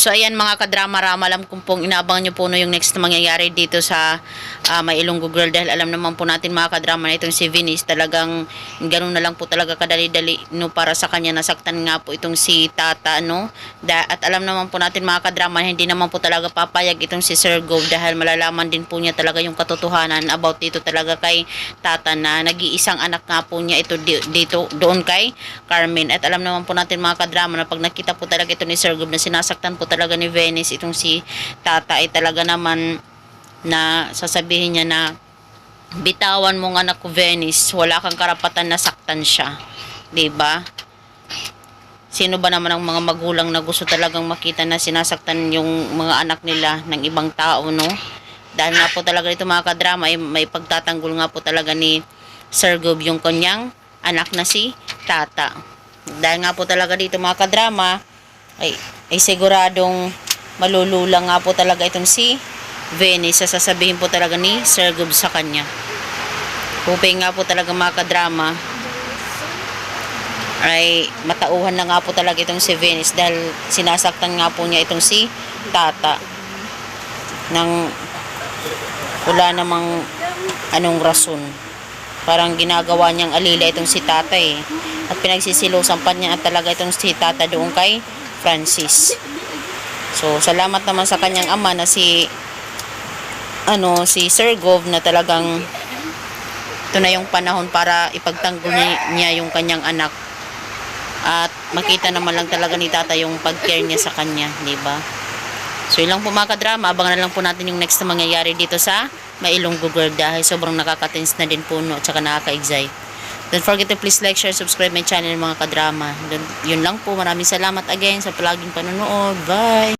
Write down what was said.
So ayan mga kadrama-rama, alam kong pong inabang nyo po no yung next na mangyayari dito sa May Ilonggo Girl, dahil alam naman po natin mga kadrama na itong si Venice talagang ganun na lang po talaga kadali-dali no para sa kanya, nasaktan nga po itong si Tata no. At alam naman po natin mga kadrama, hindi naman po talaga papayag itong si Sir Gov dahil malalaman din po niya talaga yung katotohanan about dito talaga kay Tata na nag-iisang anak nga po niya ito dito doon kay Carmen. At alam naman po natin mga kadrama na pag nakita po talaga ito ni Sir Gov na sinasaktan po talaga ni Venice itong si Tata, ay talaga naman na sasabihin niya na bitawan mong anak ko Venice, wala kang karapatan na saktan siya, 'di ba? Sino ba naman ang mga magulang na gusto talagang makita na sinasaktan yung mga anak nila ng ibang tao, no? Dahil nga po talaga ito mga kadrama ay may pagtatanggol nga po talaga ni Sir Gov yung kanyang anak na si Tata. Dahil nga po talaga dito mga kadrama ay siguradong malulula nga po talaga itong si Venice sa sasabihin po talaga ni Sir Gov sa kanya. Hoping nga po talaga mga kadrama ay matauhan na nga po talaga itong si Venice dahil sinasaktan nga po niya itong si Tata nang wala namang anong rason. Parang ginagawa niyang alila itong si Tata at pinagsisilusan pa niya at talaga itong si Tata doon kay Francis. So salamat naman sa kanyang ama na si Sir Gov na talagang ito na yung panahon para ipagtanggol niya yung kanyang anak at makita naman lang talaga ni Tata yung pag-care niya sa kanya, di ba? So yun lang po mga kadrama, abangan na lang po natin yung next na mangyayari dito sa May Ilonggo Girl dahil sobrang nakaka-tense na din po no, at saka nakaka-excite. Don't forget to please like, share, subscribe my channel mga kadrama. Yun lang po, maraming salamat again sa palaging panonood. Bye!